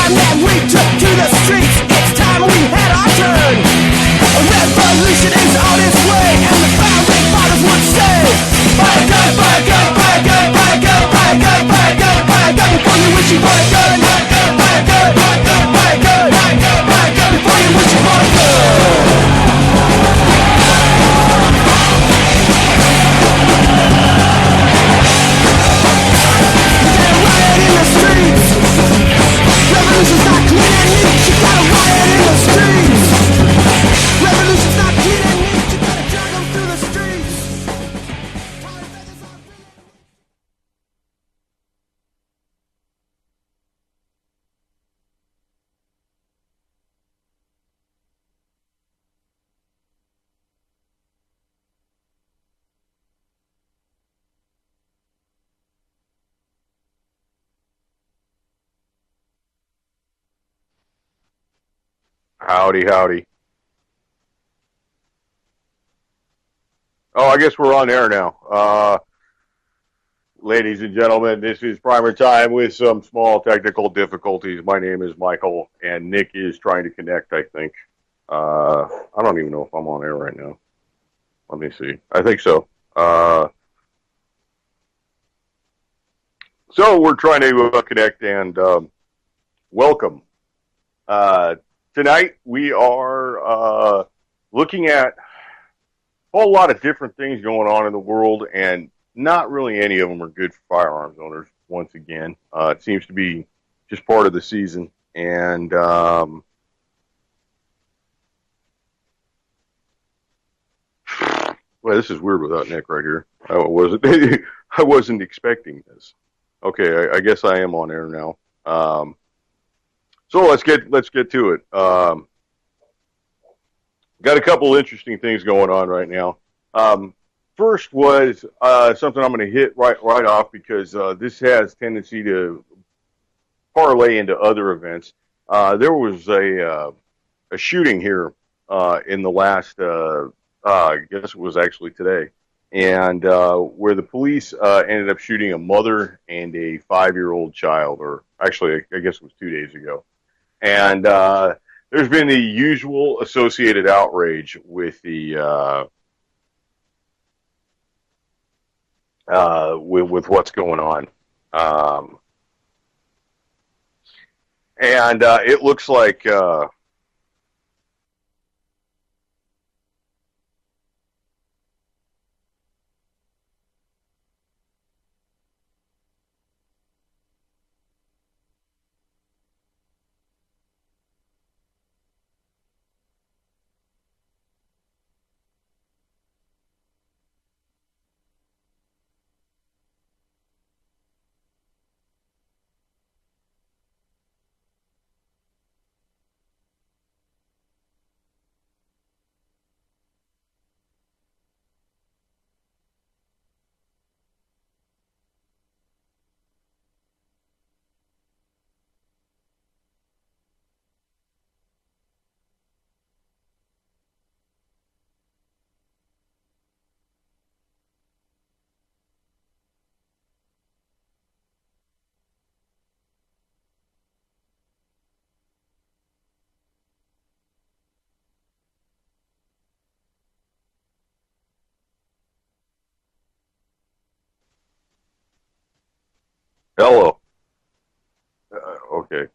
And then we took to the streets. It's time we had our turn. A revolution is on its way, and the founding fathers would say, buy a gun, buy a gun, buy a gun, buy a gun, buy a gun, buy a gun, buy a gun before you wish you bought a gun. Buy a gun, buy a gun, buy a gun, buy a gun, buy a gun, buy a gun before you wish you bought a gun. Revolution's not clean and neat, you gotta riot in the streets. Revolution's not clean and neat, you gotta drag them through the streets. Howdy, howdy. Oh, I guess we're on air now. Ladies and gentlemen, this is Primer Time with some small technical difficulties. My name is Michael, and Nick is trying to connect, I think. I don't even know if I'm on air right now. Let me see. I think so. So we're trying to connect and welcome. Tonight we are looking at a whole lot of different things going on in the world, and not really any of them are good for firearms owners, once again. It seems to be just part of the season. And well, this is weird without Nick right here. I wasn't expecting this. Okay, I guess I am on air now. So let's get to it. Got a couple interesting things going on right now. First was something I'm going to hit right off because this has tendency to parlay into other events. There was a shooting here in the last, I guess it was actually today, and where the police ended up shooting a mother and a 5-year-old child, or actually, I guess it was 2 days ago. And there's been the usual associated outrage with the with what's going on, and it looks like hello. Okay.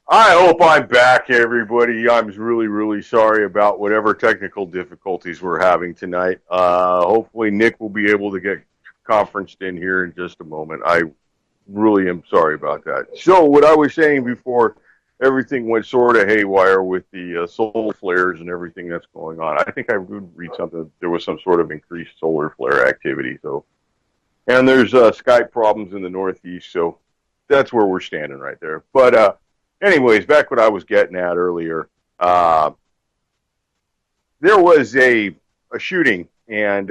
I hope I'm back, everybody. I'm really, really sorry about whatever technical difficulties we're having tonight. Hopefully, Nick will be able to get conferenced in here in just a moment. I really am sorry about that. So, what I was saying before everything went sort of haywire with the solar flares and everything that's going on, I think I would read something. There was some sort of increased solar flare activity. So, and there's Skype problems in the Northeast. So, that's where we're standing right there. But anyways, back what I was getting at earlier. There was a shooting, and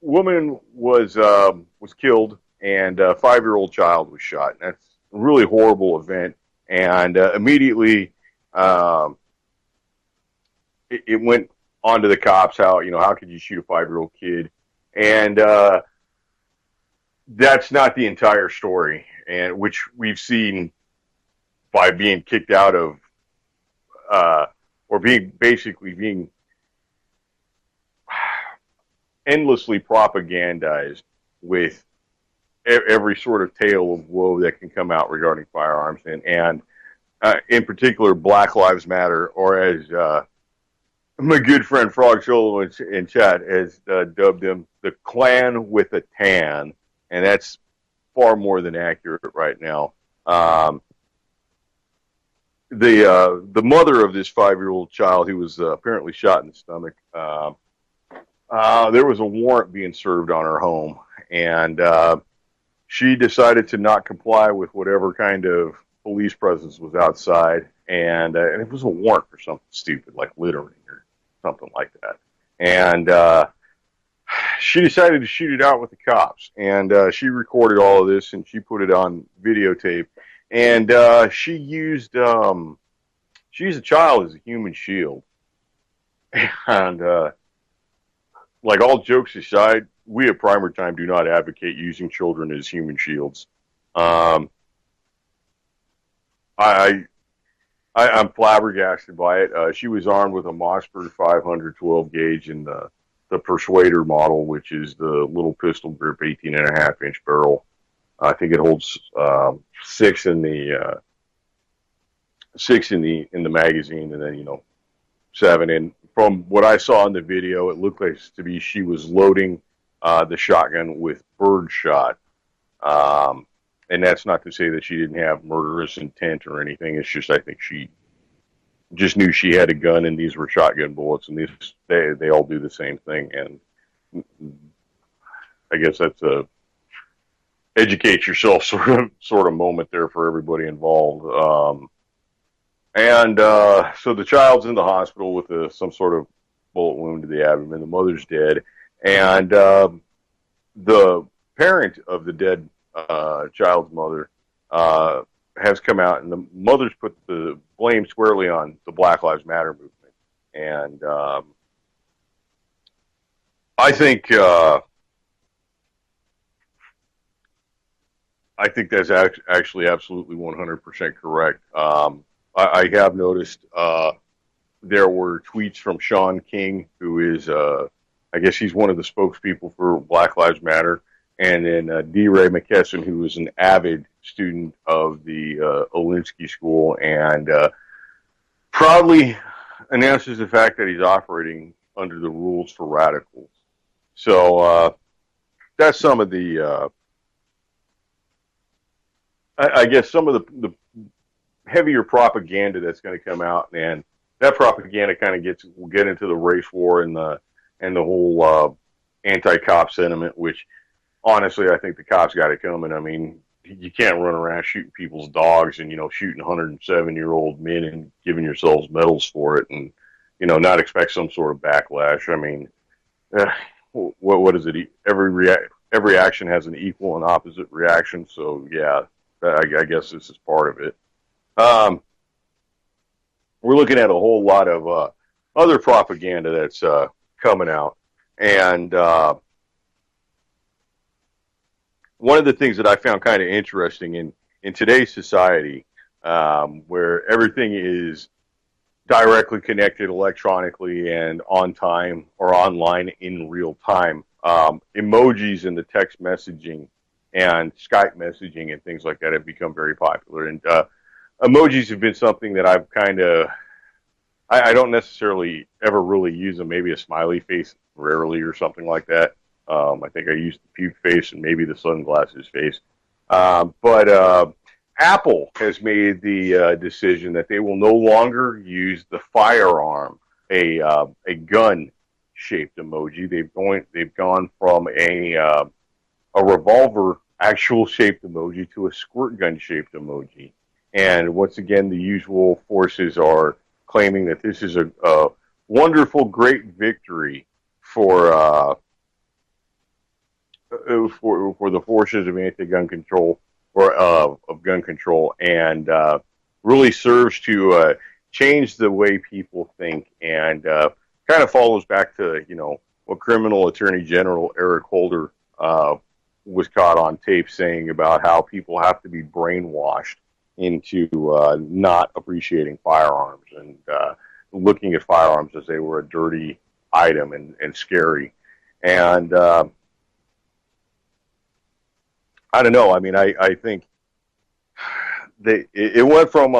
woman was killed, and a 5-year-old child was shot. And that's a really horrible event. And immediately, it went on to the cops. How could you shoot a 5-year-old kid? And that's not the entire story, and which we've seen by being kicked out of, or being endlessly propagandized with every sort of tale of woe that can come out regarding firearms, and in particular, Black Lives Matter, or as my good friend Frog Show in chat has dubbed them, the Klan with a tan, and that's far more than accurate right now. The mother of this 5-year-old child, who was apparently shot in the stomach, there was a warrant being served on her home, and she decided to not comply with whatever kind of police presence was outside, and it was a warrant for something stupid like littering or something like that. And she decided to shoot it out with the cops, and she recorded all of this and she put it on videotape. And she used a child as a human shield. And like, all jokes aside, we at PrimerTime do not advocate using children as human shields. I'm flabbergasted by it. She was armed with a Mossberg 512 gauge and the Persuader model, which is the little pistol grip 18.5-inch barrel. I think it holds 6 in the magazine, and then 7 in. From what I saw in the video, it looked like to be she was loading the shotgun with bird shot, and that's not to say that she didn't have murderous intent or anything. It's just, I think she just knew she had a gun, and these were shotgun bullets, and they all do the same thing. And I guess that's a educate yourself sort of moment there for everybody involved. And so the child's in the hospital with some sort of bullet wound to the abdomen. The mother's dead, and the parent of the dead child's mother has come out, and the mother's put the blame squarely on the Black Lives Matter movement. And I think that's actually absolutely 100% correct. I have noticed there were tweets from Sean King, who is, I guess he's one of the spokespeople for Black Lives Matter, and then D. Ray McKesson, who is an avid student of the Olinsky School, and proudly announces the fact that he's operating under the rules for radicals. So that's some of the, I guess, some of the heavier propaganda that's going to come out, and that propaganda kind of will get into the race war and the whole anti-cop sentiment, which honestly I think the cops got it coming. I mean, you can't run around shooting people's dogs and shooting 107-year-old men and giving yourselves medals for it, and not expect some sort of backlash. I mean, what is it? Every action has an equal and opposite reaction. So yeah, I guess this is part of it. We're looking at a whole lot of other propaganda that's coming out, and one of the things that I found kind of interesting in today's society, where everything is directly connected electronically and on time or online in real time, emojis in the text messaging and Skype messaging and things like that have become very popular. And emojis have been something that I've kind of, I don't necessarily ever really use them. Maybe a smiley face rarely or something like that. I think I used the puke face and maybe the sunglasses face. But Apple has made the decision that they will no longer use the firearm, a gun shaped emoji. They've gone from a revolver actual shaped emoji to a squirt gun shaped emoji. And once again, the usual forces are claiming that this is a wonderful, great victory for the forces of anti-gun control or of gun control, and really serves to change the way people think, and kind of follows back to what criminal attorney general Eric Holder was caught on tape saying about how people have to be brainwashed into not appreciating firearms and looking at firearms as they were a dirty item and scary. And I don't know. I mean, I think it went from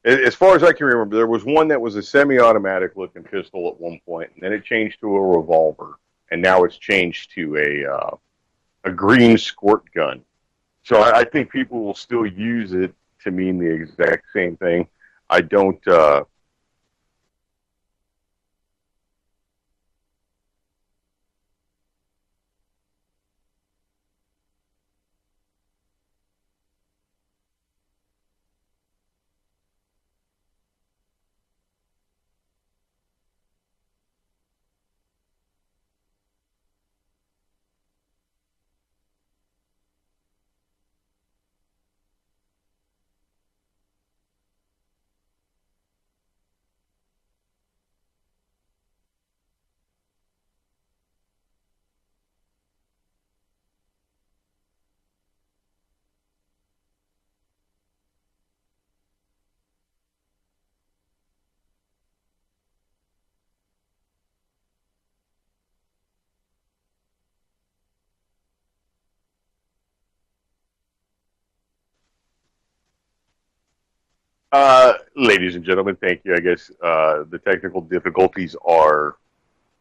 as far as I can remember, there was one that was a semi-automatic looking pistol at one point, and then it changed to a revolver, and now it's changed to a green squirt gun. So I think people will still use it to mean the exact same thing. I don't. Ladies and gentlemen, thank you. I guess the technical difficulties are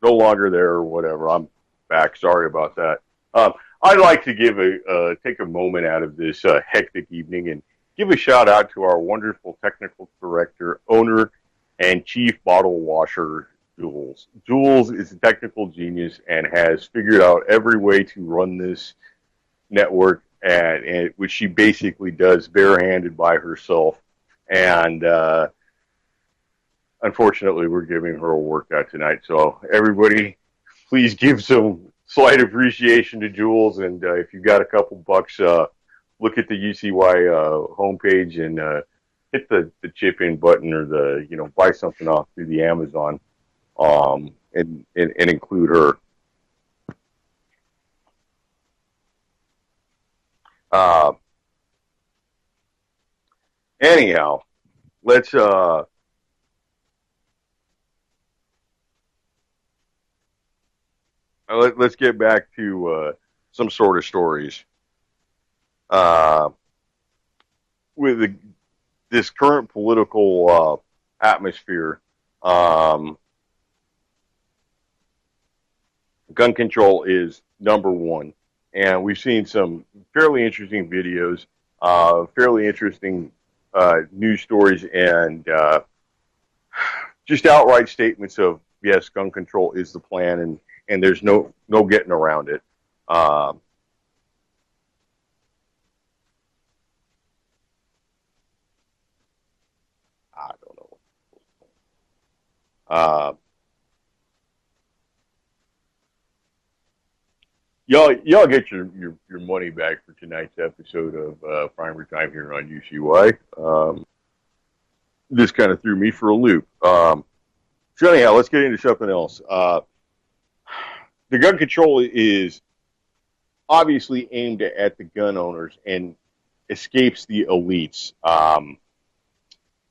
no longer there or whatever. I'm back. Sorry about that. I'd like to take a moment out of this hectic evening and give a shout out to our wonderful technical director, owner, and chief bottle washer, Jules. Jules is a technical genius and has figured out every way to run this network, and which she basically does barehanded by herself. And unfortunately, we're giving her a workout tonight. So everybody, please give some slight appreciation to Jules. And if you've got a couple bucks, look at the UCY homepage and hit the chip in button or buy something off through the Amazon, and include her. Anyhow, let's let's get back to some sort of stories. Uh, with this current political atmosphere, gun control is number one, and we've seen some fairly interesting videos, fairly interesting news stories, and just outright statements of yes, gun control is the plan, and there's no getting around it. I don't know. Uh, y'all get your money back for tonight's episode of PrimerTime here on UCY. This kind of threw me for a loop. So anyhow, let's get into something else. The gun control is obviously aimed at the gun owners and escapes the elites.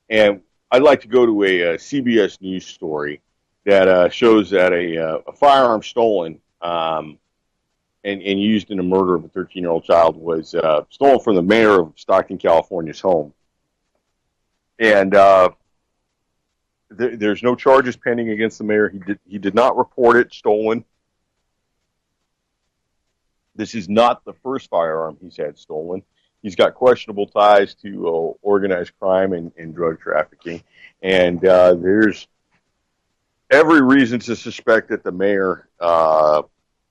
And I'd like to go to a CBS News story that shows that a firearm stolen and used in the murder of a 13-year-old child was stolen from the mayor of Stockton, California's home. And there's no charges pending against the mayor. He did not report it stolen. This is not the first firearm he's had stolen. He's got questionable ties to organized crime and drug trafficking. And there's every reason to suspect that the mayor,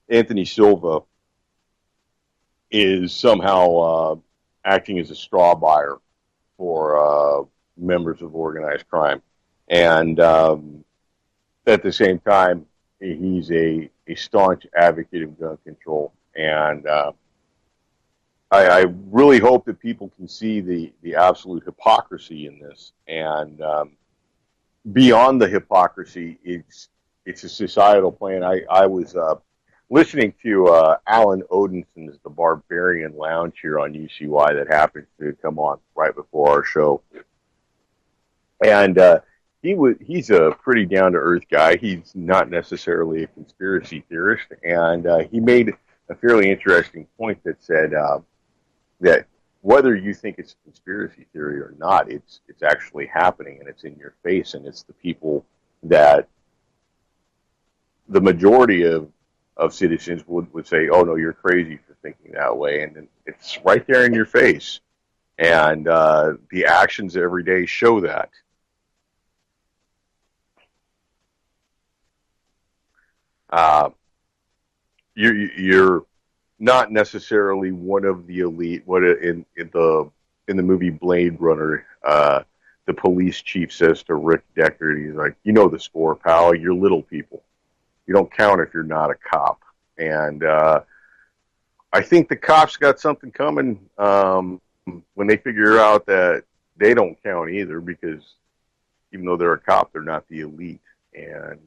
Anthony Silva, is somehow acting as a straw buyer for members of organized crime. And at the same time, he's a staunch advocate of gun control. And I really hope that people can see the absolute hypocrisy in this. And beyond the hypocrisy, it's a societal plan. I was listening to Alan Odinson's The Barbarian Lounge here on UCY that happens to come on right before our show. And he's a pretty down-to-earth guy. He's not necessarily a conspiracy theorist. And he made a fairly interesting point that said that whether you think it's a conspiracy theory or not, it's actually happening, and it's in your face, and it's the people that the majority of citizens would say, oh, no, you're crazy for thinking that way, and it's right there in your face. And the actions every day show that. You're not necessarily one of the elite. What in the movie Blade Runner, the police chief says to Rick Deckard, he's like, "You know the score, pal. You're little people. You don't count if you're not a cop." And I think the cops got something coming when they figure out that they don't count either, because even though they're a cop, they're not the elite. And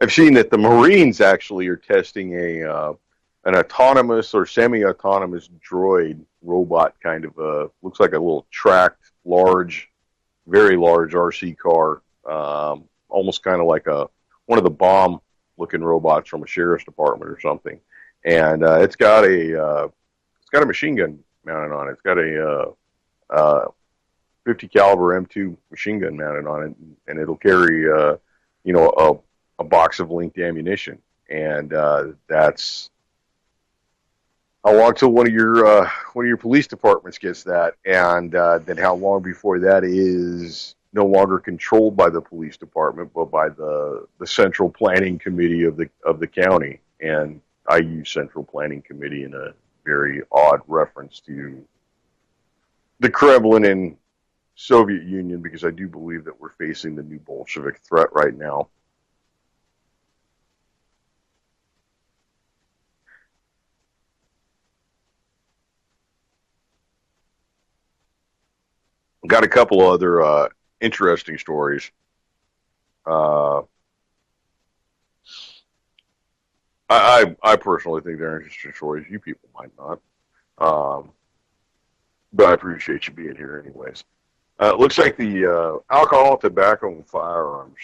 I've seen that the Marines actually are testing an autonomous or semi-autonomous droid robot, kind of looks like a little tracked, large, very large RC car, almost kind of like one of the bomb-looking robots from a sheriff's department or something. And it's got a machine gun mounted on it. It's got a 50 caliber M2 machine gun mounted on it, and it'll carry a box of linked ammunition. And that's how long till one of your police departments gets that, and then how long before that is no longer controlled by the police department, but by the central planning committee of the county. And I use central planning committee in a very odd reference to the Kremlin and Soviet Union, because I do believe that we're facing the new Bolshevik threat right now. Got a couple other interesting stories. I personally think they're interesting stories. You people might not. But I appreciate you being here anyways. It looks like the Alcohol, Tobacco, and Firearms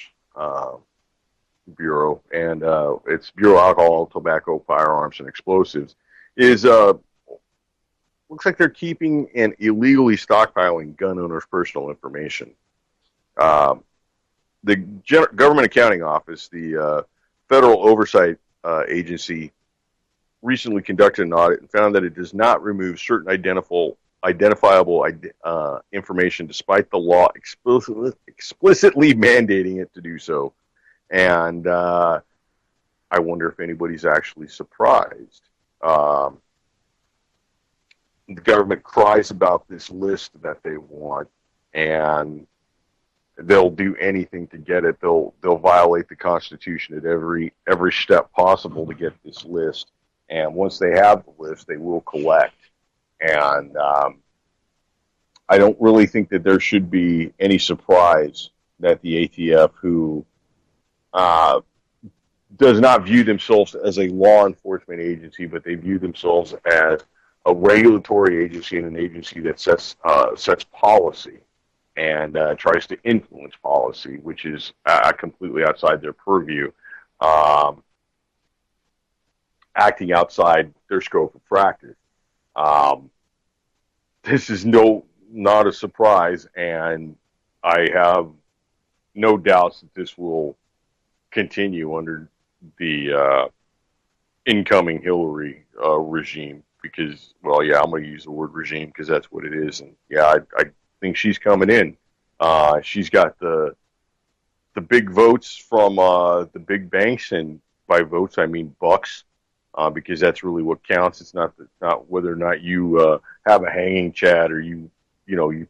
Bureau, and it's Bureau Alcohol, Tobacco, Firearms, and Explosives, is looks like they're keeping and illegally stockpiling gun owners' personal information. The Government Accounting Office, the federal oversight agency, recently conducted an audit and found that it does not remove certain identifiable information, despite the law explicitly mandating it to do so. And I wonder if anybody's actually surprised. The government cries about this list that they want, and they'll do anything to get it. They'll violate the Constitution at every step possible to get this list. And once they have the list, they will collect. And I don't really think that there should be any surprise that the ATF, who does not view themselves as a law enforcement agency, but they view themselves as a regulatory agency and an agency that sets policy and tries to influence policy, which is completely outside their purview, acting outside their scope of practice. This is no not a surprise, and I have no doubts that this will continue under the incoming Hillary regime. Because, well, yeah, I'm going to use the word regime because that's what it is, and yeah, I think she's coming in. She's got the big votes from the big banks, and by votes I mean bucks, because that's really what counts. It's not whether or not you have a hanging chat, or you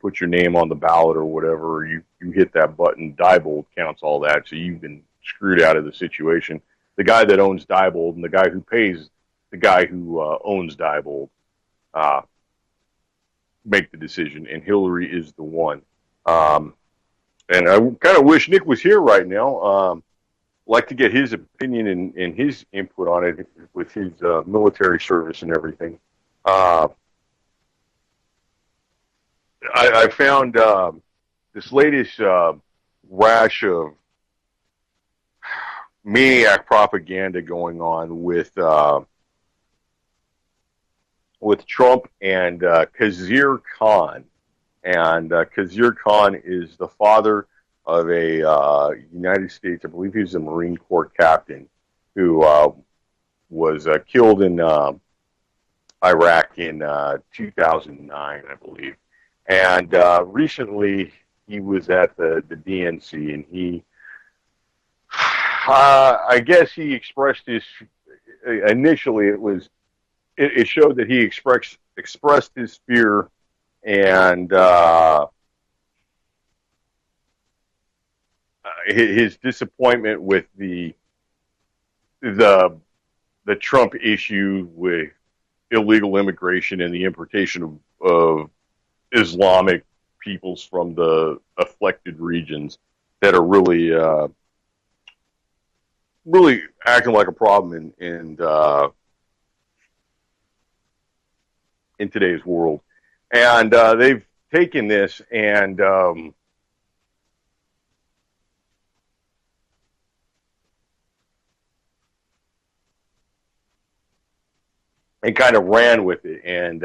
put your name on the ballot or whatever, or you hit that button. Diebold counts all that, so you've been screwed out of the situation. The guy that owns Diebold and the guy who pays the guy who owns Diebold uh, make the decision, and Hillary is the one. Um, and I kind of wish Nick was here right now. Like to get his opinion and his input on it with his military service and everything. Uh, I found this latest rash of maniac propaganda going on with Trump and Khizr Khan. And Khizr Khan is the father of a United States, I believe he was a Marine Corps captain who was killed in Iraq in 2009, I believe. And recently he was at the DNC, and I guess he expressed his, initially it showed that he expressed his fear and his disappointment with the Trump issue with illegal immigration and the importation of Islamic peoples from the afflicted regions that are really acting like a problem in today's world. And they've taken this and kind of ran with it. And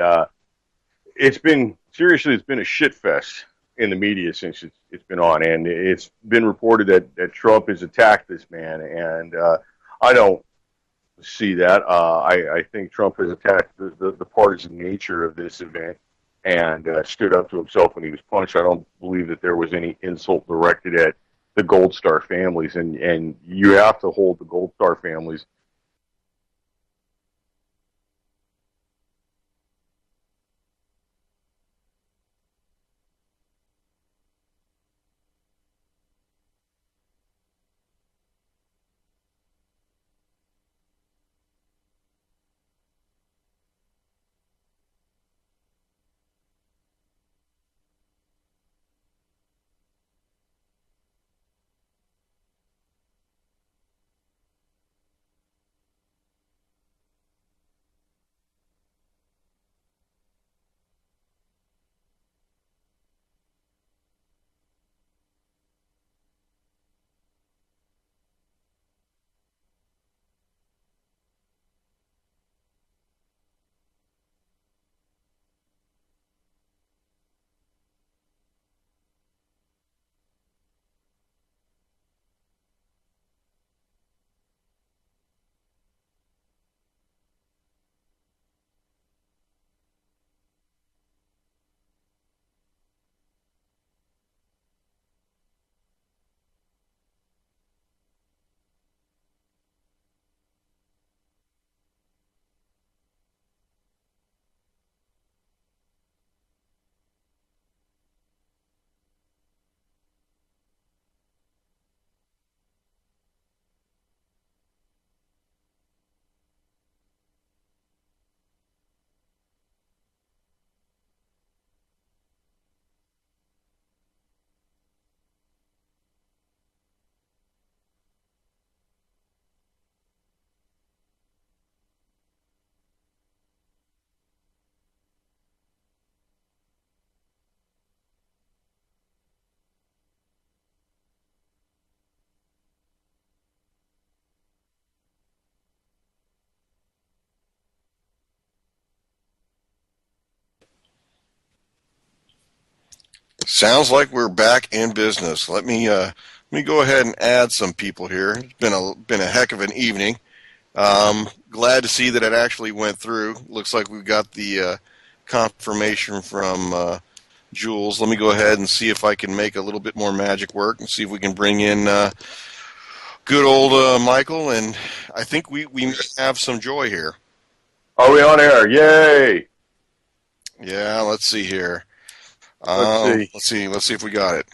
it's been a shit fest in the media since it's been on, and it's been reported that Trump has attacked this man, and I don't see that. I think Trump has attacked the partisan nature of this event and stood up to himself when he was punched. I don't believe that there was any insult directed at the Gold Star families, and you have to hold the Gold Star families Sounds like we're back in business. Let me go ahead and add some people here. It's been a heck of an evening. Glad to see that it actually went through. Looks like we've got the confirmation from Jules. Let me go ahead and see if I can make a little bit more magic work and see if we can bring in good old Michael. And I think we may have some joy here. Are we on air? Yay! Yeah, let's see here. Let's see if we got it.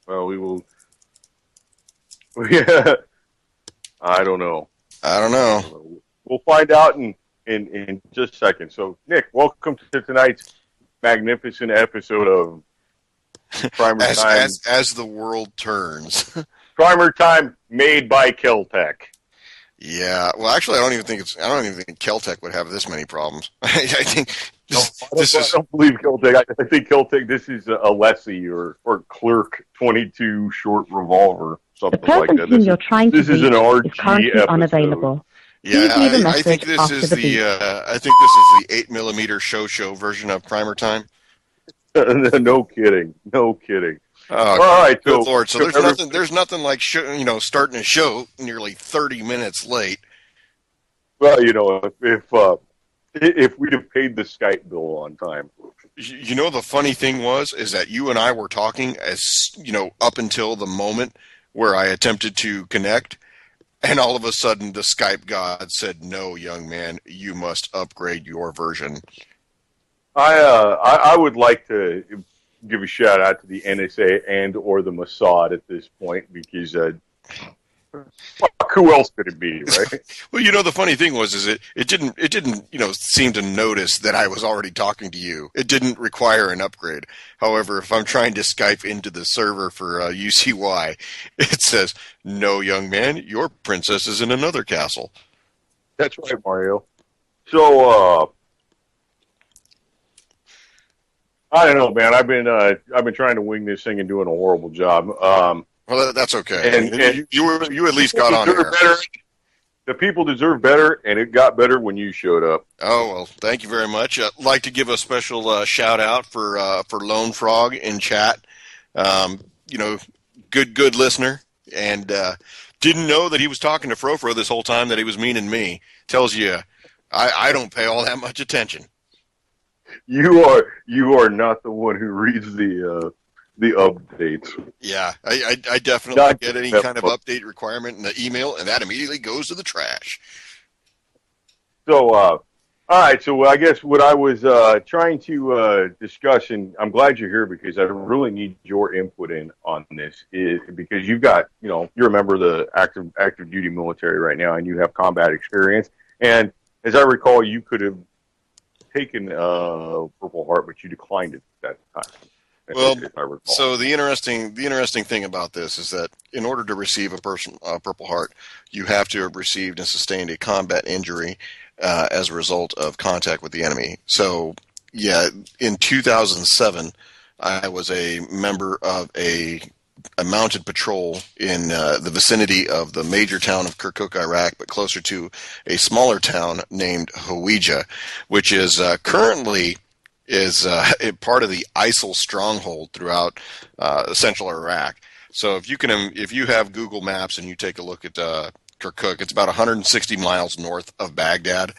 Well, we will. Yeah, I don't know. We'll find out in just a second. So, Nick, welcome to tonight's magnificent episode of PrimerTime. As the world turns. PrimerTime made by Keltec. Yeah. Well, actually, I don't even think Keltec would have this many problems. I think I don't believe Keltec. I think Keltec. This is a Lessie or Clerk 22 short revolver, something like that. The person you're trying to reach is an RG is currently episode. Unavailable. Yeah, I think this is the 8mm show version of PrimerTime. No kidding. Oh, all right, good Lord! So there's nothing like starting a show nearly 30 minutes late. Well, if we'd have paid the Skype bill on time. You know, the funny thing is that you and I were talking up until the moment where I attempted to connect, and all of a sudden the Skype god said, "No, young man, you must upgrade your version." I would like to give a shout out to the NSA and or the Mossad at this point because who else could it be, right? Well, the funny thing is it didn't seem to notice that I was already talking to you. It didn't require an upgrade. However, if I'm trying to Skype into the server for UCY, it says, "No, young man, your princess is in another castle." That's right, Mario. So, I don't know, man. I've been trying to wing this thing and doing a horrible job. Well, that's okay. And you at least got on here. The people deserve better, and it got better when you showed up. Oh, well, thank you very much. I'd like to give a special shout out for Lone Frog in chat. Good listener, and didn't know that he was talking to Frofro this whole time, that he was meaning me. Tells you I don't pay all that much attention. You are not the one who reads the updates. Yeah, I definitely not get any kind of update requirement in the email, and that immediately goes to the trash. So, all right. So I guess what I was trying to discuss, and I'm glad you're here because I really need your input on this, is because you've got, you're a member of the active duty military right now, and you have combat experience. And as I recall, you could have taken Purple Heart, but you declined it at that time. Well, so the interesting thing about this is that in order to receive a Purple Heart, you have to have received and sustained a combat injury as a result of contact with the enemy. So, yeah, in 2007, I was a member of a mounted patrol in the vicinity of the major town of Kirkuk, Iraq, but closer to a smaller town named Hawija, which is currently part of the ISIL stronghold throughout central Iraq. So if you have Google Maps and you take a look at Kirkuk, it's about 160 miles north of Baghdad,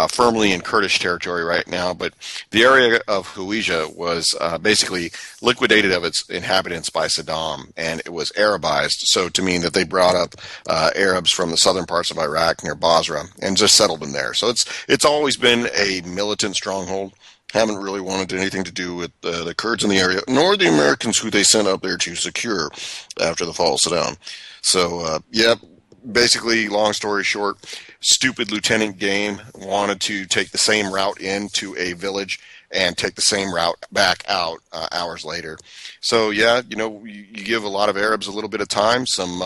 firmly in Kurdish territory right now. But the area of Hawija was basically liquidated of its inhabitants by Saddam, and it was Arabized, so to mean that they brought up Arabs from the southern parts of Iraq near Basra and just settled them there. So it's always been a militant stronghold. Haven't really wanted anything to do with the Kurds in the area, nor the Americans who they sent up there to secure after the fall of Saddam. So, basically, long story short, stupid Lieutenant Game wanted to take the same route into a village and take the same route back out hours later. So, you give a lot of Arabs a little bit of time, some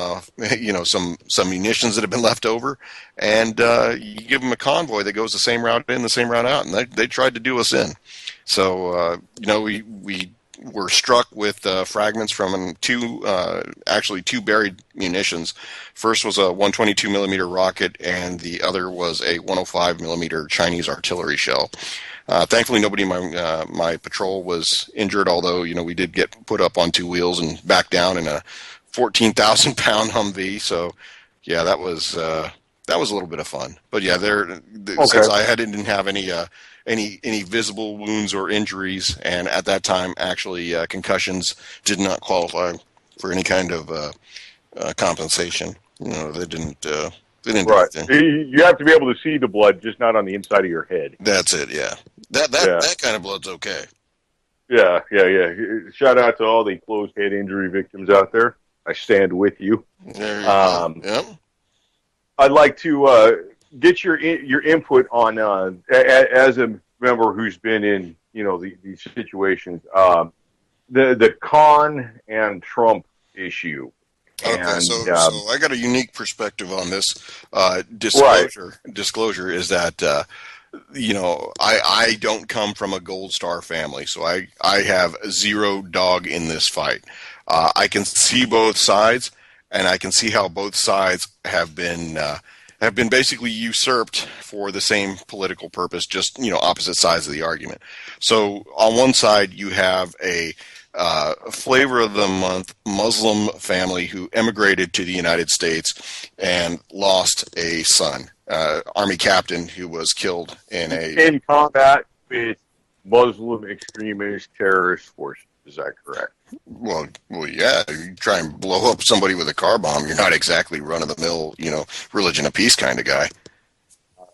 munitions that have been left over, and you give them a convoy that goes the same route in, the same route out, and they tried to do us in. So, we were struck with fragments from two buried munitions. First was a 122 millimeter rocket, and the other was a 105 millimeter Chinese artillery shell. Thankfully, nobody in my patrol was injured, although, we did get put up on two wheels and back down in a 14,000-pound Humvee. So, yeah, that was a little bit of fun. But yeah, since I didn't have any visible wounds or injuries, and at that time, actually, concussions did not qualify for any kind of compensation. They didn't. They didn't do Right. anything. You have to be able to see the blood, just not on the inside of your head. That's it. Yeah. That kind of blood's okay. Yeah. Shout out to all the closed head injury victims out there. I stand with you. There you go. Yep. I'd like to get your input on as a member who's been in these situations, the Khan and Trump issue. Okay, and, so I got a unique perspective on this. Disclosure is that I don't come from a Gold Star family, so I have zero dog in this fight. I can see both sides, and I can see how both sides have been basically usurped for the same political purpose, just opposite sides of the argument. So on one side, you have a flavor of the month Muslim family who emigrated to the United States and lost a son, Army captain who was killed in combat with Muslim extremist terrorist forces. Is that correct? Well, yeah. You try and blow up somebody with a car bomb, you're not exactly run-of-the-mill, religion of peace kind of guy.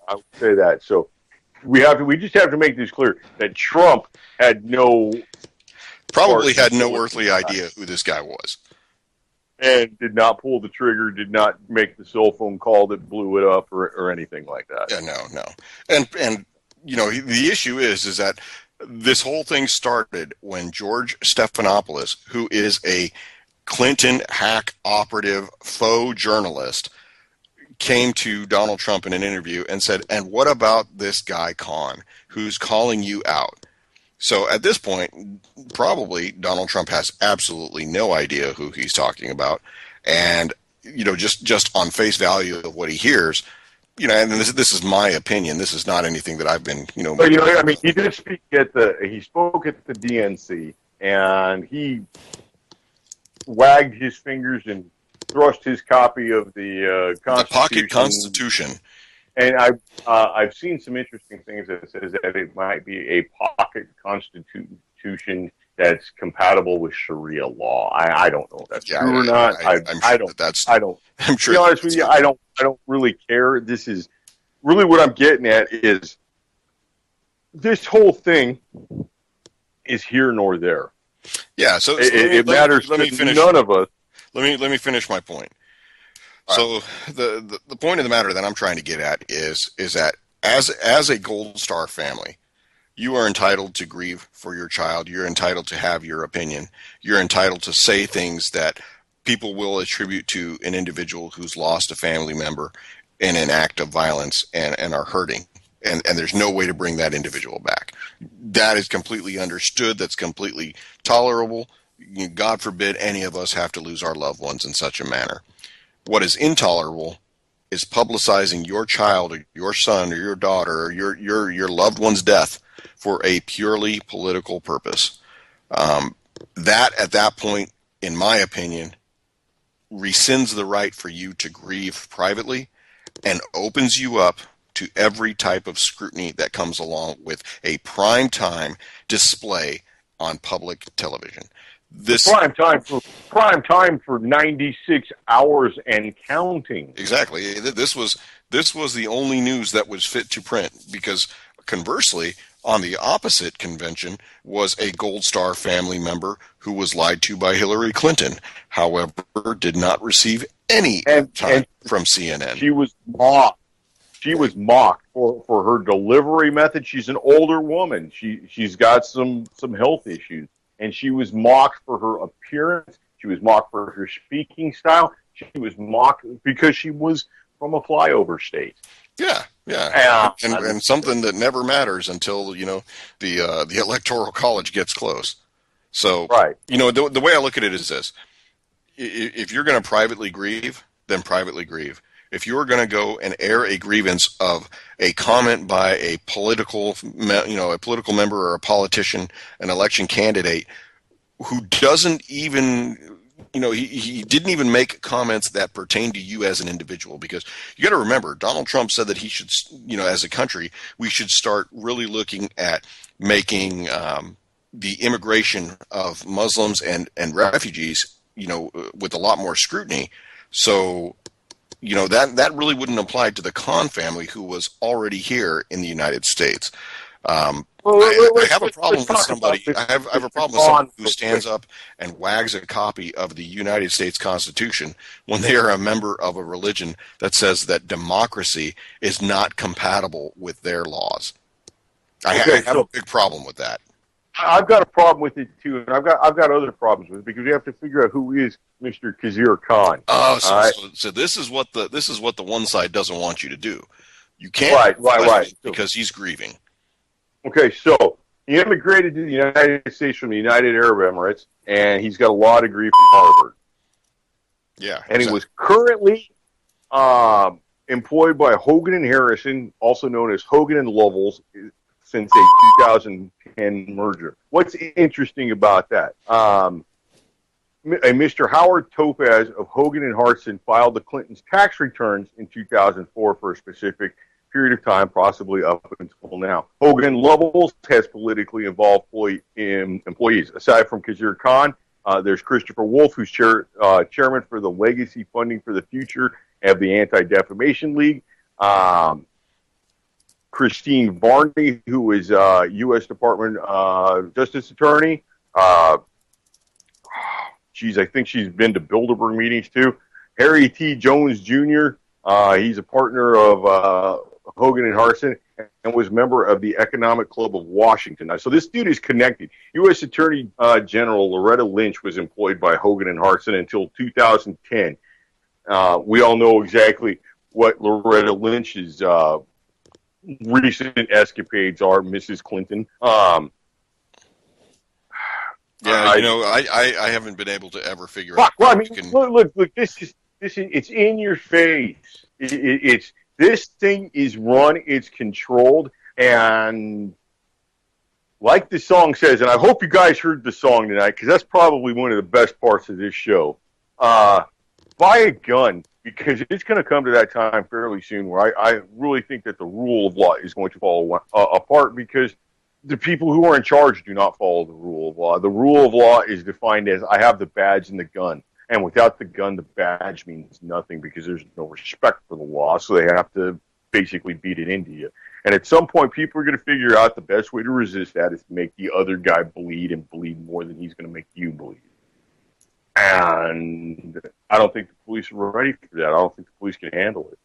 I would say that. So we just have to make this clear that Trump had no earthly idea who this guy was, and did not pull the trigger, did not make the cell phone call that blew it up, or anything like that. Yeah, no. And the issue is that this whole thing started when George Stephanopoulos, who is a Clinton hack operative faux journalist, came to Donald Trump in an interview and said, "And what about this guy Khan, who's calling you out?" So at this point, probably Donald Trump has absolutely no idea who he's talking about, and just on face value of what he hears, and this is my opinion. This is not anything that I've been, But, he did speak he spoke at the DNC, and he wagged his fingers and thrust his copy of the Constitution. The pocket Constitution. And I've seen some interesting things that says that it might be a pocket Constitution that's compatible with Sharia law. I don't know if that's true or not. I'm sure. To be honest with you, I don't really care. This is really what I'm getting at is this whole thing is here nor there. Yeah. So it matters to none of us. Let me finish my point. So the point of the matter that I'm trying to get at is that as a Gold Star family, you are entitled to grieve for your child. You're entitled to have your opinion. You're entitled to say things that people will attribute to an individual who's lost a family member in an act of violence and are hurting. And there's no way to bring that individual back. That is completely understood. That's completely tolerable. God forbid any of us have to lose our loved ones in such a manner. What is intolerable is publicizing your child or your son or your daughter or your loved one's death for a purely political purpose. That, at that point, in my opinion, rescinds the right for you to grieve privately and opens you up to every type of scrutiny that comes along with a prime time display on public television. Prime time for 96 hours and counting. Exactly. This was the only news that was fit to print, because conversely, on the opposite convention was a Gold Star family member who was lied to by Hillary Clinton. However, did not receive any time from CNN. She was mocked. She was mocked for her delivery method. She's an older woman. She's got some health issues. And she was mocked for her appearance. She was mocked for her speaking style. She was mocked because she was from a flyover state. Yeah. And something that never matters until, the Electoral College gets close. So, right. The way I look at it is this. If you're going to privately grieve, then privately grieve. if you're going to go and air a grievance of a comment by a political, a political member or a politician, an election candidate, who doesn't even, he didn't even make comments that pertain to you as an individual, because you got to remember, Donald Trump said that he should, as a country, we should start really looking at making the immigration of Muslims and refugees, with a lot more scrutiny. So, that really wouldn't apply to the Khan family, who was already here in the United States. I have a problem with somebody. I have a problem with someone who stands up and wags a copy of the United States Constitution when they are a member of a religion that says that democracy is not compatible with their laws. I have a big problem with that. I've got a problem with it too, and I've got other problems with it, because we have to figure out who is Mr. Khizr Khan. Oh, so this is what the one side doesn't want you to do. You can't, right, because he's grieving. Okay, so he immigrated to the United States from the United Arab Emirates, and he's got a law degree from Harvard. Yeah, and he was currently employed by Hogan and Harrison, also known as Hogan and Lovells, since a 2010 merger. What's interesting about that? A Mr. Howard Topaz of Hogan and Harrison filed the Clintons' tax returns in 2004 for a specific period of time, possibly up until now. Hogan Lovells has politically involved employees. Aside from Khizr Khan, there's Christopher Wolf, who's chairman for the Legacy Funding for the Future of the Anti-Defamation League. Christine Varney, who is U.S. Department Justice Attorney. I think she's been to Bilderberg meetings too. Harry T. Jones Jr., he's a partner of Hogan and Harrison, and was a member of the Economic Club of Washington. So this dude is connected. U.S. Attorney General Loretta Lynch was employed by Hogan and Harrison until 2010. We all know exactly what Loretta Lynch's recent escapades are, Mrs. Clinton. I haven't been able to ever figure out. Well, I mean, look, this is it's in your face. This thing is run, it's controlled, and like the song says, and I hope you guys heard the song tonight, because that's probably one of the best parts of this show. Buy a gun, because it's going to come to that time fairly soon where I really think that the rule of law is going to fall apart, because the people who are in charge do not follow the rule of law. The rule of law is defined as I have the badge and the gun. And without the gun, the badge means nothing, because there's no respect for the law, so they have to basically beat it into you. And at some point, people are going to figure out the best way to resist that is to make the other guy bleed, and bleed more than he's going to make you bleed. And I don't think the police are ready for that. I don't think the police can handle it.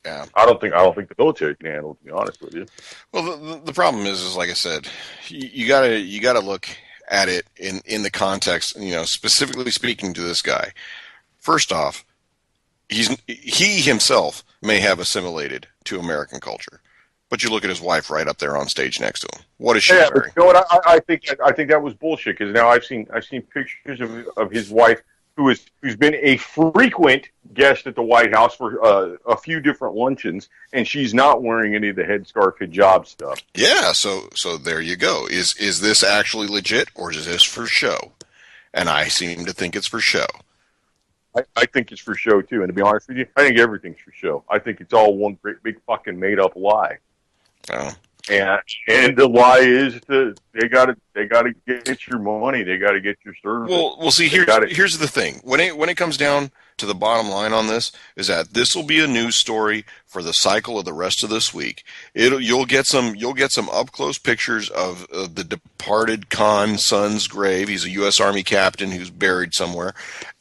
Yeah. I don't think the military can handle it, to be honest with you. Well, the problem is like I said, you gotta look at it in the context, specifically speaking to this guy. First off, he himself may have assimilated to American culture, but you look at his wife right up there on stage next to him. What is she wearing? But you know what? I think that was bullshit, because now I've seen pictures of his wife, who's been a frequent guest at the White House for a few different luncheons, and she's not wearing any of the headscarf hijab stuff. Yeah, so there you go. Is this actually legit, or is this for show? And I seem to think it's for show. I think it's for show too, and to be honest with you, I think everything's for show. I think it's all one great big fucking made up lie. Oh. And the lie is that they gotta get your money, they gotta get your service. Well, see, here's the thing. When it comes down to the bottom line on this, is that this will be a news story for the cycle of the rest of this week. You'll get some up close pictures of the departed Khan son's grave. He's a U.S. Army captain who's buried somewhere,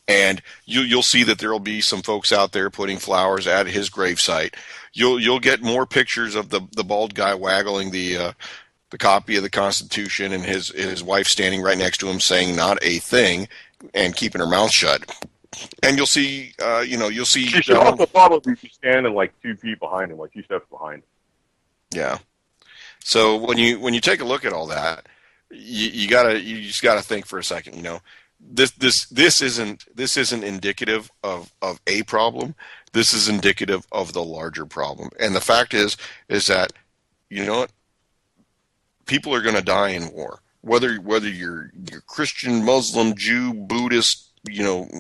and you'll see that there will be some folks out there putting flowers at his gravesite. You'll get more pictures of the bald guy waggling the copy of the Constitution, and his wife standing right next to him saying not a thing and keeping her mouth shut. And you'll see. She should also probably be standing like 2 feet behind him, like 2 steps behind him. Yeah. So when you take a look at all that, you just gotta think for a second. this isn't indicative of a problem. This is indicative of the larger problem. And the fact is that, you know what, people are going to die in war. Whether you're Christian, Muslim, Jew, Buddhist,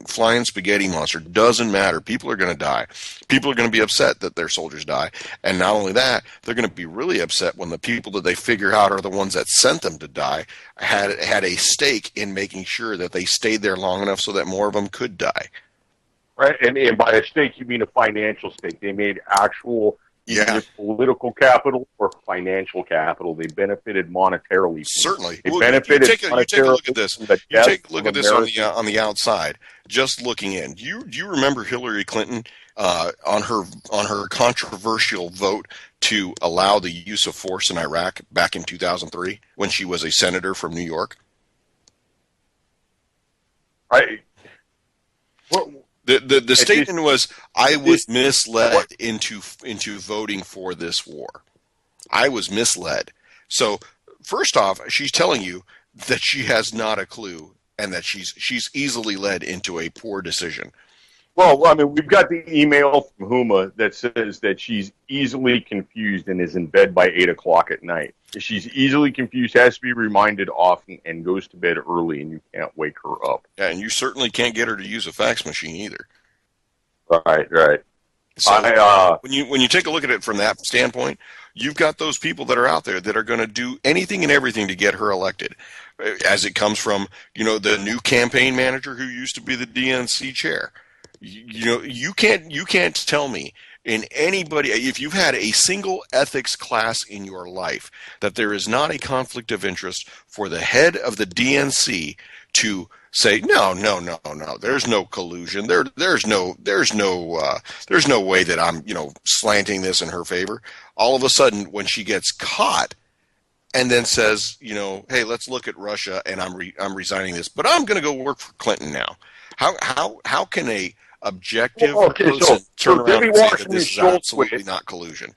flying spaghetti monster, doesn't matter. People are going to die. People are going to be upset that their soldiers die. And not only that, they're going to be really upset when the people that they figure out are the ones that sent them to die had a stake in making sure that they stayed there long enough so that more of them could die. Right, and by a stake, you mean a financial stake. They made actual either political capital or financial capital. They benefited monetarily. Certainly. They benefited you take a look at this. You take a look at this on the outside, just looking in. Do you remember Hillary Clinton on her controversial vote to allow the use of force in Iraq back in 2003 when she was a senator from New York? The statement was, I was misled into voting for this war. I was misled. So first off, she's telling you that she has not a clue and that she's easily led into a poor decision. Well, I mean, we've got the email from Huma that says that she's easily confused and is in bed by 8 o'clock at night. She's easily confused, has to be reminded often, and goes to bed early, and you can't wake her up. Yeah, and you certainly can't get her to use a fax machine either. Right. So when you take a look at it from that standpoint, you've got those people that are out there that are going to do anything and everything to get her elected. As it comes from, the new campaign manager who used to be the DNC chair. You can't tell me in anybody, if you've had a single ethics class in your life, that there is not a conflict of interest for the head of the DNC to say no, there's no collusion, there's no way that I'm slanting this in her favor. All of a sudden, when she gets caught and then says, hey, let's look at Russia, and I'm resigning this, but I'm going to go work for Clinton now. How can a objective person turn around and say that this is absolutely not collusion?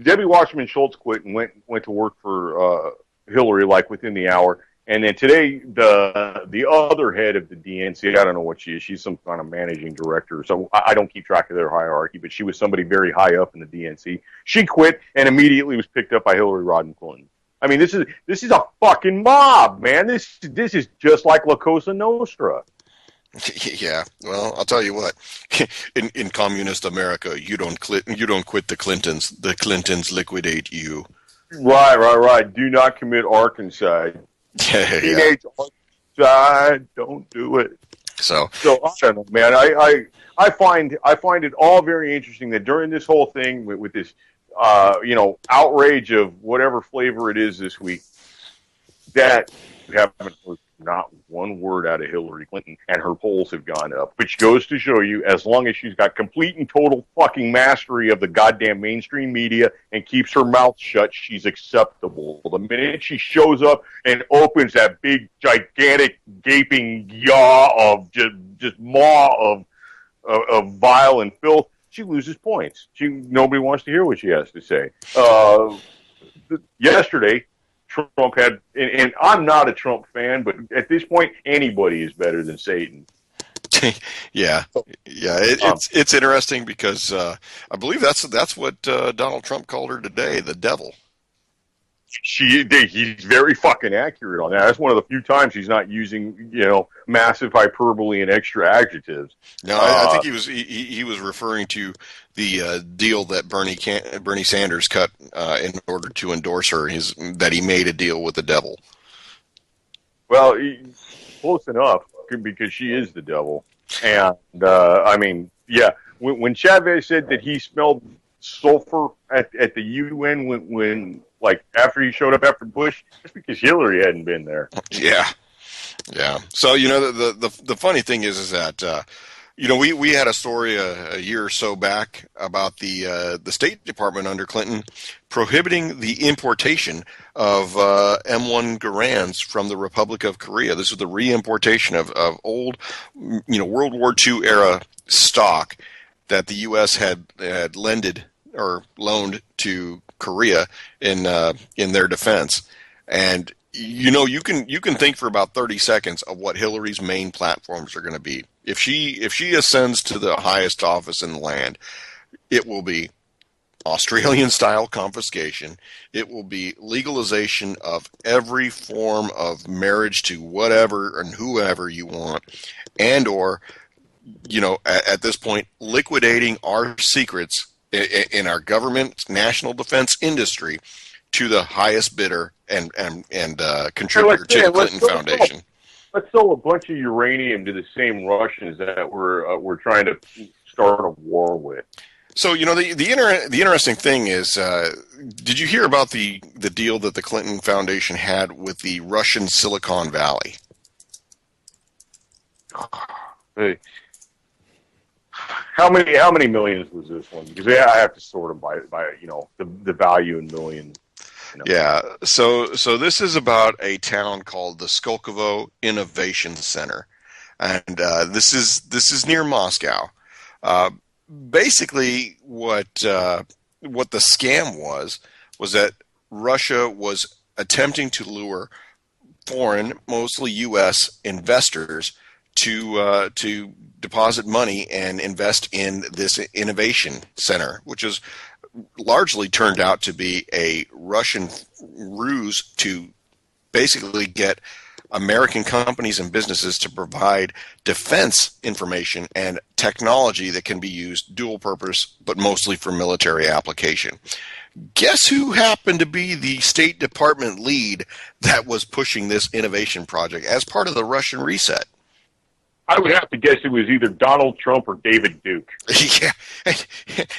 Debbie Wasserman Schultz quit and went to work for Hillary like within the hour. And then today, the other head of the DNC, I don't know what she is. She's some kind of managing director. So I don't keep track of their hierarchy, but she was somebody very high up in the DNC. She quit and immediately was picked up by Hillary Rodham Clinton. I mean, this is a fucking mob, man. This is just like La Cosa Nostra. Yeah, well, I'll tell you what. In communist America, you don't quit the Clintons. The Clintons liquidate you. Right. Do not commit arkancide. Teenage arkancide. Don't do it. So I don't know, man. I find it all very interesting that during this whole thing with this, outrage of whatever flavor it is this week, that we haven't heard not one word out of Hillary Clinton, and her polls have gone up, which goes to show you, as long as she's got complete and total fucking mastery of the goddamn mainstream media and keeps her mouth shut, she's acceptable. The minute she shows up and opens that big, gigantic, gaping yaw of just maw of vile and filth, she loses points. Nobody wants to hear what she has to say. Yesterday, Trump had, and I'm not a Trump fan, but at this point, anybody is better than Satan. Yeah. It's interesting because I believe that's what Donald Trump called her today, the devil. He's very fucking accurate on that. That's one of the few times he's not using massive hyperbole and extra adjectives. No, I think he was referring to the deal that Bernie Sanders cut in order to endorse her. That he made a deal with the devil. Well, close enough, because she is the devil. And I mean, yeah, when Chavez said that he smelled sulfur at the UN when like after he showed up after Bush, just because Hillary hadn't been there. Yeah. So the funny thing is that we had a story a year or so back about the State Department under Clinton prohibiting the importation of M1 Garands from the Republic of Korea. This was the re-importation of old World War II era stock that the U.S. had lended or loaned to Korea in their defense. And you can think for about 30 seconds of what Hillary's main platforms are going to be. If she ascends to the highest office in the land, it will be Australian-style confiscation. It will be legalization of every form of marriage to whatever and whoever you want, and or, at this point, liquidating our secrets in our government, national defense industry to the highest bidder and contributor to the Clinton Foundation. Let's sell a bunch of uranium to the same Russians that we're trying to start a war with. So, the interesting thing is, did you hear about the deal that the Clinton Foundation had with the Russian Silicon Valley? Hey, how many millions was this one? Because I have to sort them by the value in millions. Yeah. So this is about a town called the Skolkovo Innovation Center, and this is near Moscow. Basically, what the scam was that Russia was attempting to lure foreign, mostly U.S. investors to deposit money and invest in this innovation center, which is largely turned out to be a Russian ruse to basically get American companies and businesses to provide defense information and technology that can be used dual purpose, but mostly for military application. Guess who happened to be the State Department lead that was pushing this innovation project as part of the Russian reset? I would have to guess it was either Donald Trump or David Duke. Yeah,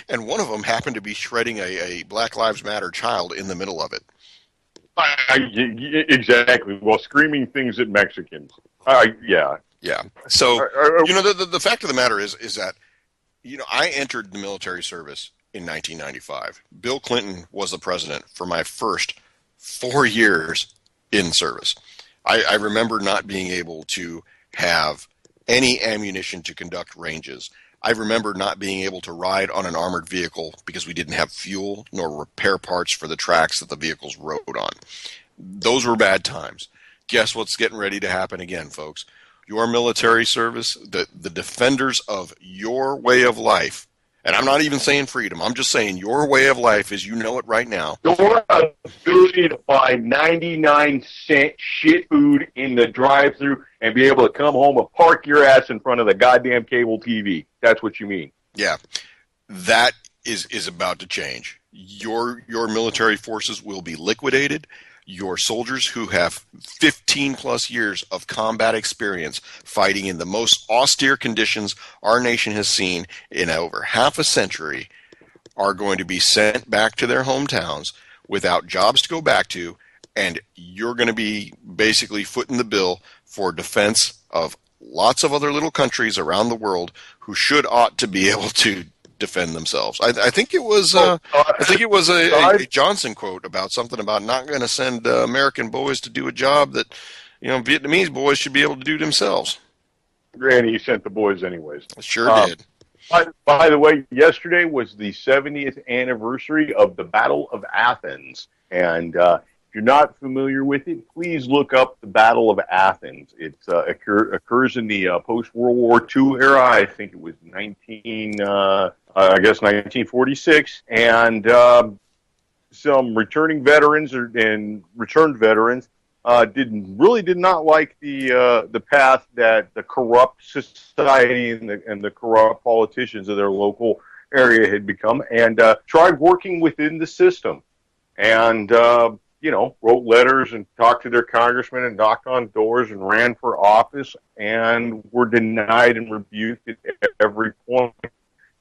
and one of them happened to be shredding a Black Lives Matter child in the middle of it. Exactly. While screaming things at Mexicans. Yeah. Yeah. So, the fact of the matter is that, I entered the military service in 1995. Bill Clinton was the president for my first 4 years in service. I remember not being able to have any ammunition to conduct ranges. I remember not being able to ride on an armored vehicle because we didn't have fuel nor repair parts for the tracks that the vehicles rode on. Those were bad times. Guess what's getting ready to happen again, folks? Your military service, the defenders of your way of life, and I'm not even saying freedom, I'm just saying your way of life as you know it right now. Your ability to buy 99-cent shit food in the drive-thru and be able to come home and park your ass in front of the goddamn cable TV. That's what you mean. Yeah. That is about to change. Your military forces will be liquidated. Your soldiers who have 15 plus years of combat experience fighting in the most austere conditions our nation has seen in over half a century are going to be sent back to their hometowns without jobs to go back to, and you're going to be basically footing the bill for defense of lots of other little countries around the world who ought to be able to defend themselves. I think it was a Johnson quote about something about not going to send American boys to do a job that Vietnamese boys should be able to do themselves. Granny, you sent the boys anyways. Sure did. By the way, yesterday was the 70th anniversary of the Battle of Athens, and if you're not familiar with it, please look up the Battle of Athens. It occurs in the post-World War II era. I think it was 1946, and some returning veterans and returned veterans did not like the path that the corrupt society and the corrupt politicians of their local area had become, and tried working within the system, and wrote letters and talked to their congressmen and knocked on doors and ran for office and were denied and rebuked at every point.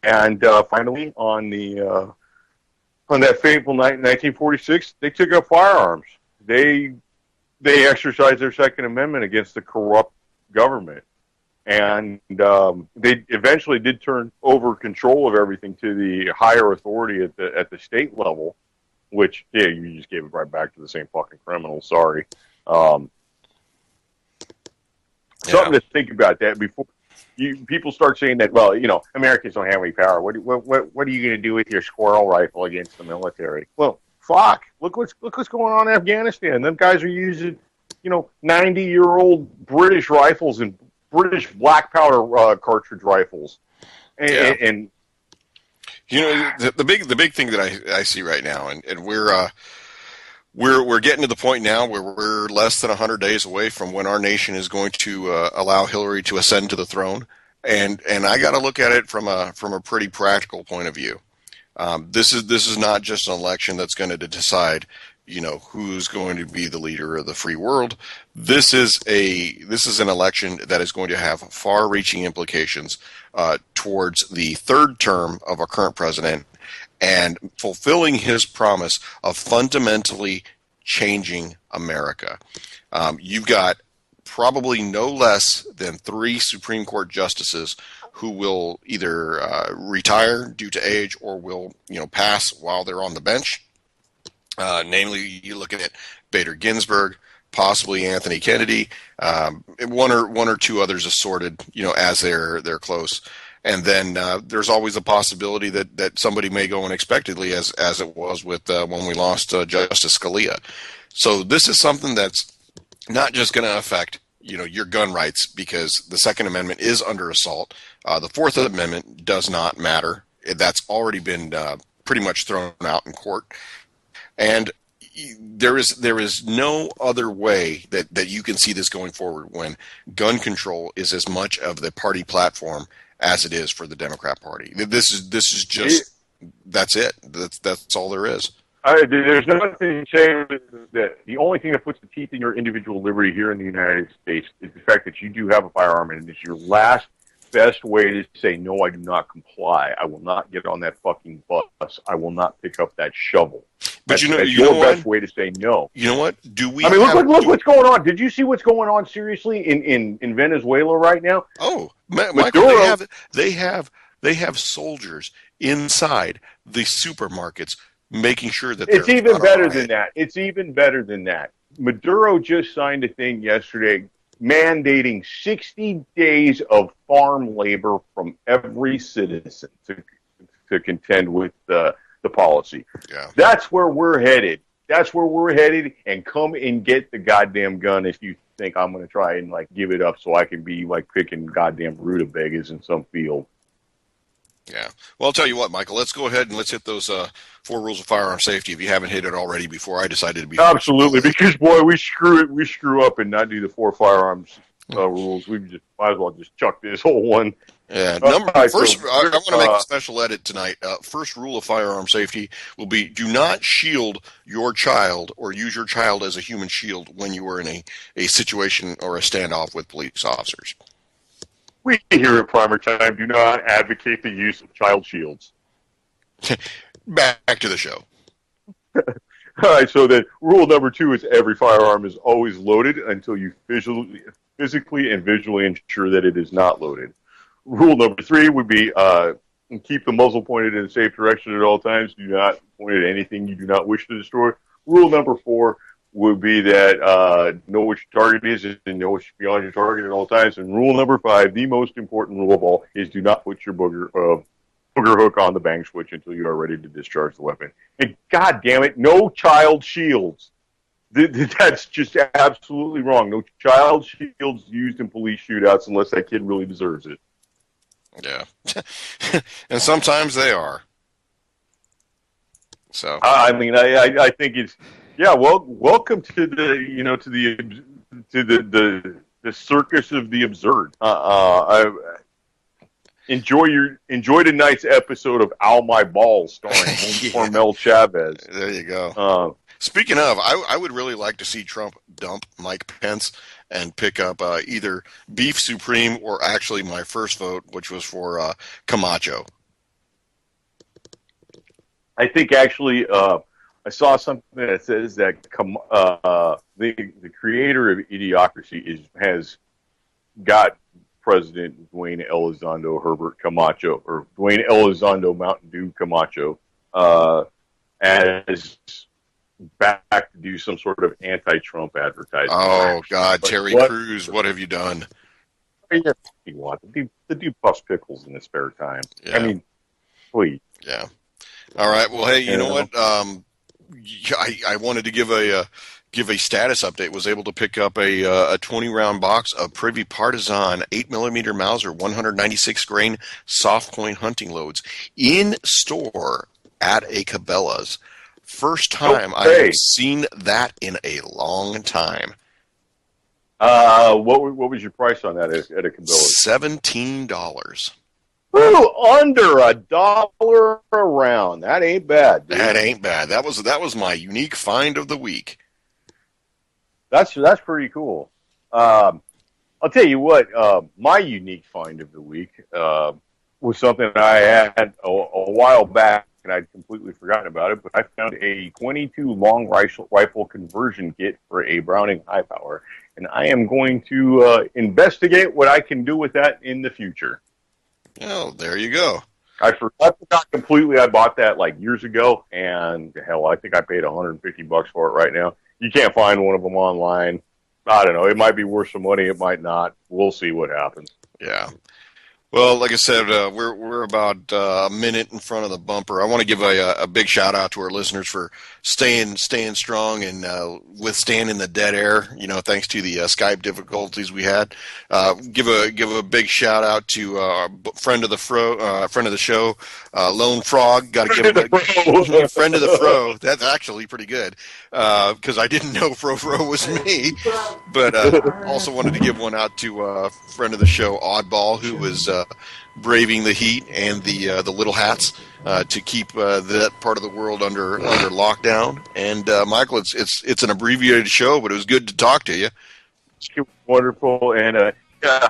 And finally, on that fateful night in 1946, they took up firearms. They exercised their Second Amendment against the corrupt government, and they eventually did turn over control of everything to the higher authority at the state level. Which, yeah, you just gave it right back to the same fucking criminals. Sorry. Something to think about that before people start saying that. Well, Americans don't have any power. What are you going to do with your squirrel rifle against the military? Well, fuck, look what's going on in Afghanistan. Them guys are using, 90-year-old British rifles and British black powder cartridge rifles, and the big thing that I see right now, and we're getting to the point now where we're less than 100 days away from when our nation is going to allow Hillary to ascend to the throne, and I got to look at it from a pretty practical point of view. This is not just an election that's going to decide, who's going to be the leader of the free world. This is an election that is going to have far-reaching implications towards the third term of our current president and fulfilling his promise of fundamentally changing America. You've got probably no less than 3 Supreme Court justices who will either retire due to age or will pass while they're on the bench. Namely, you're looking at Bader Ginsburg, possibly Anthony Kennedy, one or two others assorted, as they're close. And then there's always a possibility that somebody may go unexpectedly, as it was with when we lost Justice Scalia. So this is something that's not just going to affect your gun rights, because the Second Amendment is under assault. The Fourth Amendment does not matter. That's already been pretty much thrown out in court. And there is no other way that you can see this going forward when gun control is as much of the party platform as it is for the Democrat Party. This is just that's it. That's all there is. There's nothing saying that the only thing that puts the teeth in your individual liberty here in the United States is the fact that you do have a firearm, and it's your last best way to say, no, I do not comply. I will not get on that fucking bus. I will not pick up that shovel. But that's your best way to say no. You know what? Do we? Look what's going on. Did you see what's going on seriously in Venezuela right now? Oh, Michael, they have soldiers inside the supermarkets making sure that it's even better than that. It's even better than that. Maduro just signed a thing yesterday mandating 60 days of farm labor from every citizen to contend with the policy. Yeah. That's where we're headed. And come and get the goddamn gun if you think I'm going to try and give it up so I can be picking goddamn rutabagas in some field. Yeah. Well, I'll tell you what, Michael, let's go ahead and let's hit those 4 rules of firearm safety if you haven't hit it already before I decided to be. Absolutely, because boy, we screw up and not do the 4 firearms rules. We might as well just chuck this whole one. Yeah. I want to make a special edit tonight. First rule of firearm safety will be: do not shield your child or use your child as a human shield when you are in a situation or a standoff with police officers. We here at PrimerTime do not advocate the use of child shields. Back to the show. All right, so then rule number 2 is every firearm is always loaded until you physically and visually ensure that it is not loaded. Rule number 3 would be keep the muzzle pointed in a safe direction at all times. Do not point at anything you do not wish to destroy. Rule number 4 would be that know what your target is and know what's beyond your target at all times. And rule number 5, the most important rule of all, is do not put your booger hook on the bang switch until you are ready to discharge the weapon. And God damn it, no child shields. That's just absolutely wrong. No child shields used in police shootouts unless that kid really deserves it. Yeah. And sometimes they are. So I think it's welcome to the circus of the absurd. Enjoy tonight's episode of Ow My Balls starring Hormel Chavez. There you go. Speaking of, I would really like to see Trump dump Mike Pence and pick up either Beef Supreme or actually my first vote, which was for Camacho. I think actually I saw something that says that the creator of Idiocracy has got President Dwayne Elizondo Herbert Camacho, or Dwayne Elizondo Mountain Dew Camacho, as back to do some sort of anti-Trump advertising. Oh, God, Terry Crews, what have you done? The dude puffs pickles in his spare time. Yeah. I mean, please. Yeah. All right. Well, hey, you know what? I wanted to give a status update. Was able to pick up a 20-round box of Privy Partisan 8mm Mauser 196 grain soft point hunting loads in store at a Cabela's. First time I have seen that in a long time. What was your price on that at a Cabela's? $17. Ooh, under $1 a round. That ain't bad, dude. That ain't bad. That was my unique find of the week. That's pretty cool. I'll tell you what. My unique find of the week was something I had a while back, and I'd completely forgotten about it. But I found a 22 long rifle conversion kit for a Browning high power, and I am going to investigate what I can do with that in the future. Oh, there you go. I forgot completely. I bought that like years ago, and hell, I think I paid $150 for it right now. You can't find one of them online. I don't know. It might be worth some money. It might not. We'll see what happens. Yeah. Well, like I said, we're about a minute in front of the bumper. I want to give a big shout out to our listeners for staying strong and withstanding the dead air. You know, thanks to the Skype difficulties we had. Give a big shout out to our friend of the show, Lone Frog. Got to give him a friend of the fro. That's actually pretty good because I didn't know Fro was me. But also wanted to give one out to friend of the show, Oddball, who was braving the heat and the little hats to keep that part of the world under lockdown. And Michael, it's an abbreviated show, but it was good to talk to you. It was wonderful, and yeah.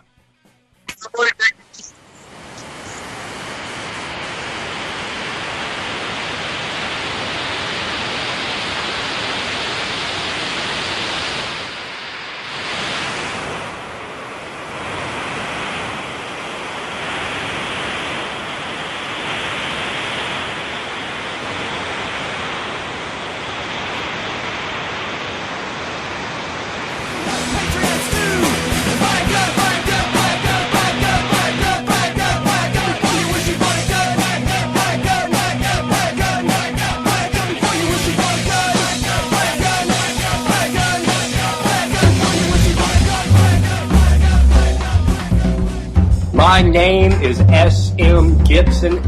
My name is S.M. Gibson,